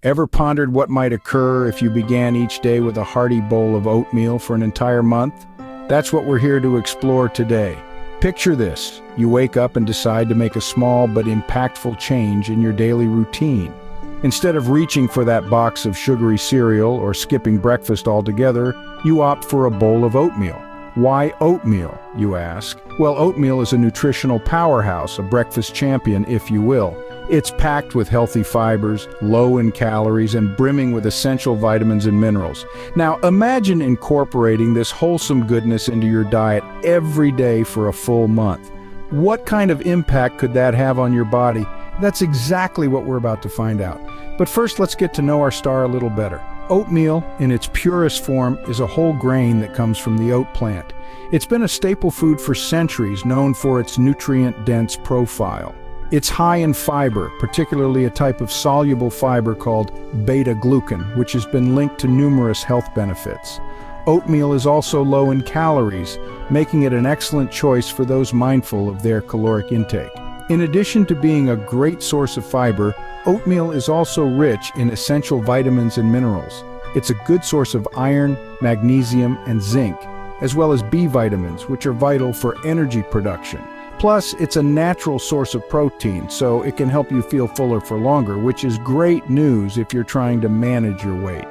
Ever pondered what might occur if you began each day with a hearty bowl of oatmeal for an entire month? That's what we're here to explore today. Picture this: you wake up and decide to make a small but impactful change in your daily routine. Instead of reaching for that box of sugary cereal or skipping breakfast altogether, you opt for a bowl of oatmeal. Why oatmeal, you ask? Well, oatmeal is a nutritional powerhouse, a breakfast champion, if you will. It's packed with healthy fibers, low in calories, and brimming with essential vitamins and minerals. Now, imagine incorporating this wholesome goodness into your diet every day for a full month. What kind of impact could that have on your body? That's exactly what we're about to find out. But first, let's get to know our star a little better. Oatmeal, in its purest form, is a whole grain that comes from the oat plant. It's been a staple food for centuries, known for its nutrient-dense profile. It's high in fiber, particularly a type of soluble fiber called beta-glucan, which has been linked to numerous health benefits. Oatmeal is also low in calories, making it an excellent choice for those mindful of their caloric intake. In addition to being a great source of fiber, oatmeal is also rich in essential vitamins and minerals. It's a good source of iron, magnesium, and zinc, as well as B vitamins, which are vital for energy production. Plus, it's a natural source of protein, so it can help you feel fuller for longer, which is great news if you're trying to manage your weight.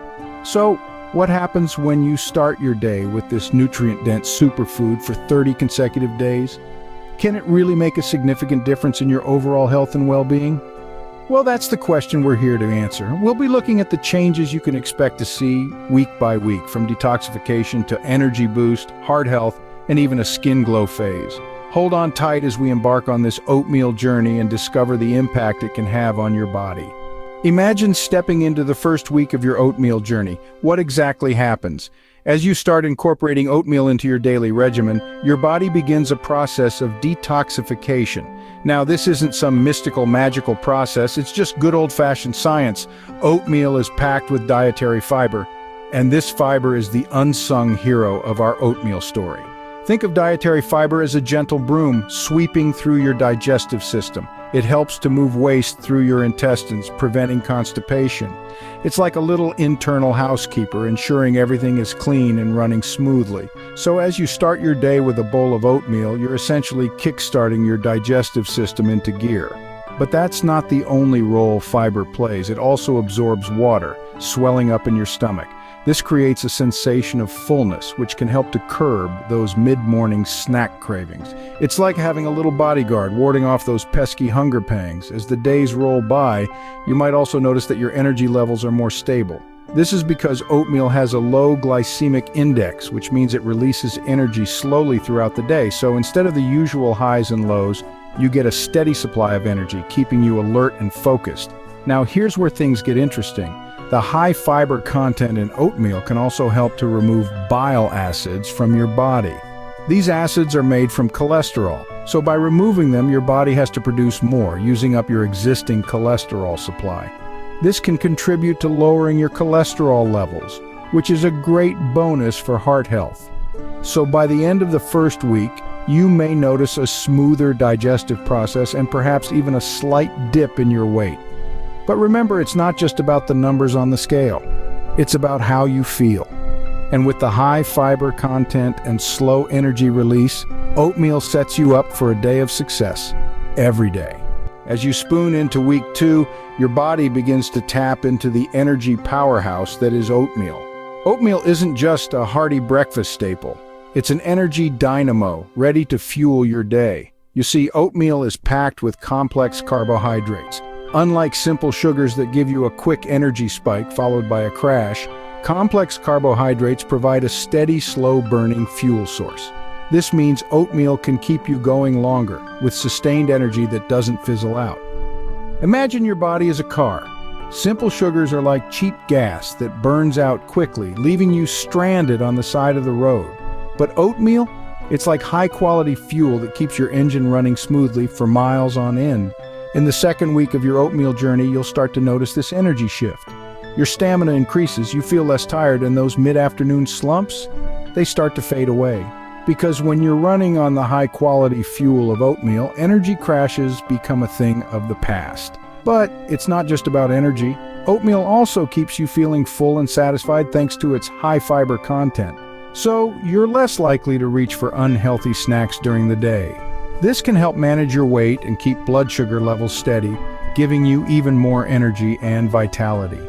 So, what happens when you start your day with this nutrient-dense superfood for 30 consecutive days? Can it really make a significant difference in your overall health and well-being? Well, that's the question we're here to answer. We'll be looking at the changes you can expect to see week by week, from detoxification to energy boost, heart health, and even a skin glow phase. Hold on tight as we embark on this oatmeal journey and discover the impact it can have on your body. Imagine stepping into the first week of your oatmeal journey. What exactly happens? As you start incorporating oatmeal into your daily regimen, your body begins a process of detoxification. Now, this isn't some mystical, magical process, it's just good old-fashioned science. Oatmeal is packed with dietary fiber, and this fiber is the unsung hero of our oatmeal story. Think of dietary fiber as a gentle broom sweeping through your digestive system. It helps to move waste through your intestines, preventing constipation. It's like a little internal housekeeper, ensuring everything is clean and running smoothly. So as you start your day with a bowl of oatmeal, you're essentially kickstarting your digestive system into gear. But that's not the only role fiber plays. It also absorbs water, swelling up in your stomach. This creates a sensation of fullness, which can help to curb those mid-morning snack cravings. It's like having a little bodyguard warding off those pesky hunger pangs. As the days roll by, you might also notice that your energy levels are more stable. This is because oatmeal has a low glycemic index, which means it releases energy slowly throughout the day. So instead of the usual highs and lows, you get a steady supply of energy, keeping you alert and focused. Now, here's where things get interesting. The high fiber content in oatmeal can also help to remove bile acids from your body. These acids are made from cholesterol, so by removing them, your body has to produce more, using up your existing cholesterol supply. This can contribute to lowering your cholesterol levels, which is a great bonus for heart health. So by the end of the first week, you may notice a smoother digestive process and perhaps even a slight dip in your weight. But remember, it's not just about the numbers on the scale. It's about how you feel. And with the high fiber content and slow energy release, oatmeal sets you up for a day of success every day. As you spoon into week 2, your body begins to tap into the energy powerhouse that is oatmeal. Oatmeal isn't just a hearty breakfast staple. It's an energy dynamo ready to fuel your day. You see, oatmeal is packed with complex carbohydrates. Unlike simple sugars that give you a quick energy spike followed by a crash, complex carbohydrates provide a steady, slow-burning fuel source. This means oatmeal can keep you going longer, with sustained energy that doesn't fizzle out. Imagine your body as a car. Simple sugars are like cheap gas that burns out quickly, leaving you stranded on the side of the road. But oatmeal? It's like high-quality fuel that keeps your engine running smoothly for miles on end. In the second week of your oatmeal journey, you'll start to notice this energy shift. Your stamina increases, you feel less tired, and those mid-afternoon slumps, they start to fade away. Because when you're running on the high-quality fuel of oatmeal, energy crashes become a thing of the past. But it's not just about energy. Oatmeal also keeps you feeling full and satisfied thanks to its high fiber content. So you're less likely to reach for unhealthy snacks during the day. This can help manage your weight and keep blood sugar levels steady, giving you even more energy and vitality.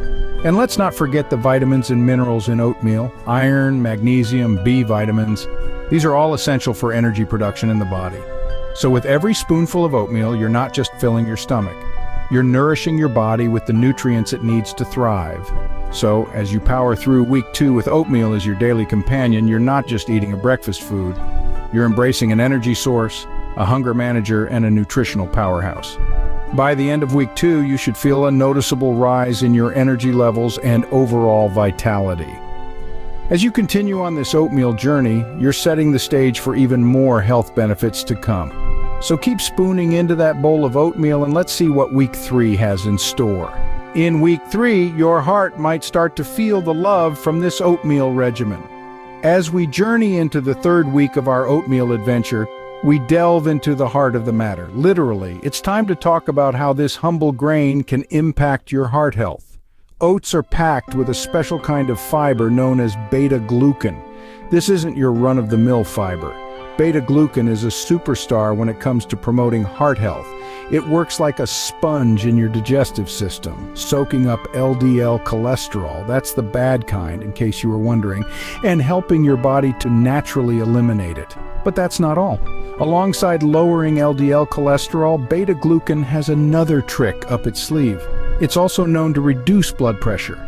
And let's not forget the vitamins and minerals in oatmeal: iron, magnesium, B vitamins. These are all essential for energy production in the body. So with every spoonful of oatmeal, you're not just filling your stomach. You're nourishing your body with the nutrients it needs to thrive. So as you power through week 2 with oatmeal as your daily companion, you're not just eating a breakfast food. You're embracing an energy source, a hunger manager, and a nutritional powerhouse. By the end of week 2, you should feel a noticeable rise in your energy levels and overall vitality. As you continue on this oatmeal journey, you're setting the stage for even more health benefits to come. So keep spooning into that bowl of oatmeal and let's see what week 3 has in store. In week 3, your heart might start to feel the love from this oatmeal regimen. As we journey into the 3rd week of our oatmeal adventure, we delve into the heart of the matter. Literally, it's time to talk about how this humble grain can impact your heart health. Oats are packed with a special kind of fiber known as beta-glucan. This isn't your run-of-the-mill fiber. Beta-glucan is a superstar when it comes to promoting heart health. It works like a sponge in your digestive system, soaking up LDL cholesterol, that's the bad kind in case you were wondering, and helping your body to naturally eliminate it. But that's not all. Alongside lowering LDL cholesterol, beta-glucan has another trick up its sleeve. It's also known to reduce blood pressure.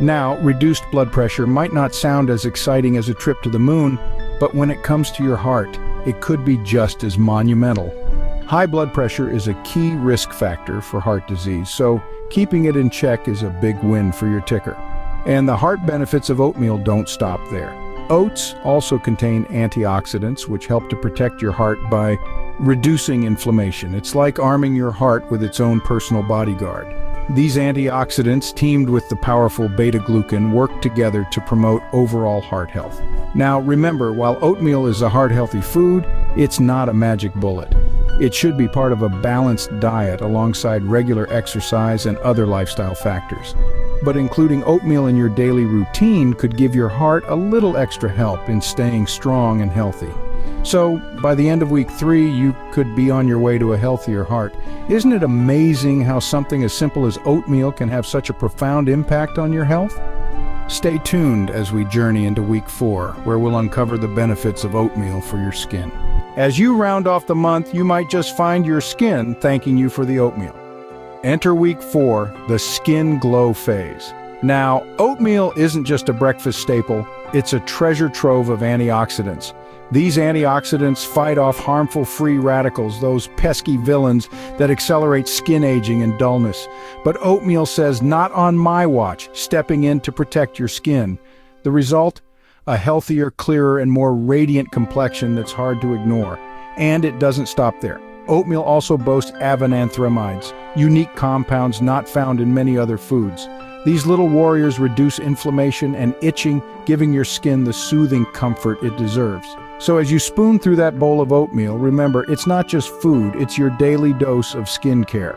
Now, reduced blood pressure might not sound as exciting as a trip to the moon, but when it comes to your heart, it could be just as monumental. High blood pressure is a key risk factor for heart disease, so keeping it in check is a big win for your ticker. And the heart benefits of oatmeal don't stop there. Oats also contain antioxidants, which help to protect your heart by reducing inflammation. It's like arming your heart with its own personal bodyguard. These antioxidants, teamed with the powerful beta-glucan, work together to promote overall heart health. Now remember, while oatmeal is a heart-healthy food, it's not a magic bullet. It should be part of a balanced diet alongside regular exercise and other lifestyle factors. But including oatmeal in your daily routine could give your heart a little extra help in staying strong and healthy. So, by the end of week 3, you could be on your way to a healthier heart. Isn't it amazing how something as simple as oatmeal can have such a profound impact on your health? Stay tuned as we journey into week 4, where we'll uncover the benefits of oatmeal for your skin. As you round off the month, you might just find your skin thanking you for the oatmeal. Enter week 4, the skin glow phase. Now, oatmeal isn't just a breakfast staple, it's a treasure trove of antioxidants. These antioxidants fight off harmful free radicals, those pesky villains that accelerate skin aging and dullness. But oatmeal says, not on my watch, stepping in to protect your skin. The result? A healthier, clearer, and more radiant complexion that's hard to ignore. And it doesn't stop there. Oatmeal also boasts avenanthramides, unique compounds not found in many other foods. These little warriors reduce inflammation and itching, giving your skin the soothing comfort it deserves. So as you spoon through that bowl of oatmeal, remember, it's not just food, it's your daily dose of skincare.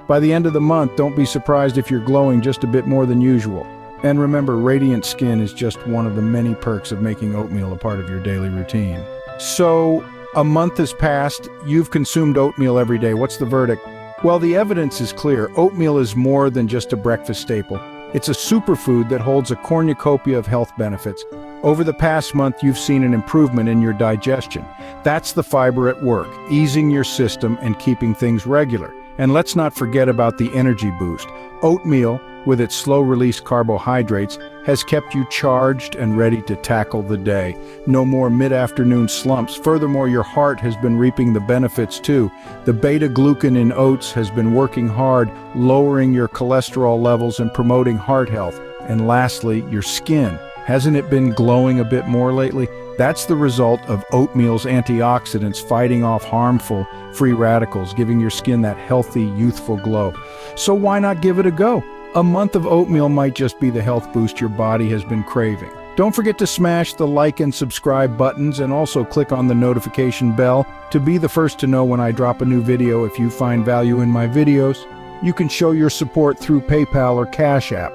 By the end of the month, don't be surprised if you're glowing just a bit more than usual. And remember, radiant skin is just one of the many perks of making oatmeal a part of your daily routine. So, a month has passed, you've consumed oatmeal every day. What's the verdict? Well, the evidence is clear. Oatmeal is more than just a breakfast staple. It's a superfood that holds a cornucopia of health benefits. Over the past month, you've seen an improvement in your digestion. That's the fiber at work, easing your system and keeping things regular. And let's not forget about the energy boost. Oatmeal, with its slow-release carbohydrates, has kept you charged and ready to tackle the day. No more mid-afternoon slumps. Furthermore, your heart has been reaping the benefits too. The beta-glucan in oats has been working hard, lowering your cholesterol levels and promoting heart health. And lastly, your skin. Hasn't it been glowing a bit more lately? That's the result of oatmeal's antioxidants fighting off harmful free radicals, giving your skin that healthy, youthful glow. So why not give it a go? A month of oatmeal might just be the health boost your body has been craving. Don't forget to smash the like and subscribe buttons and also click on the notification bell to be the first to know when I drop a new video if you find value in my videos. You can show your support through PayPal or Cash App.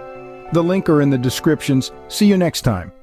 The link are in the descriptions. See you next time.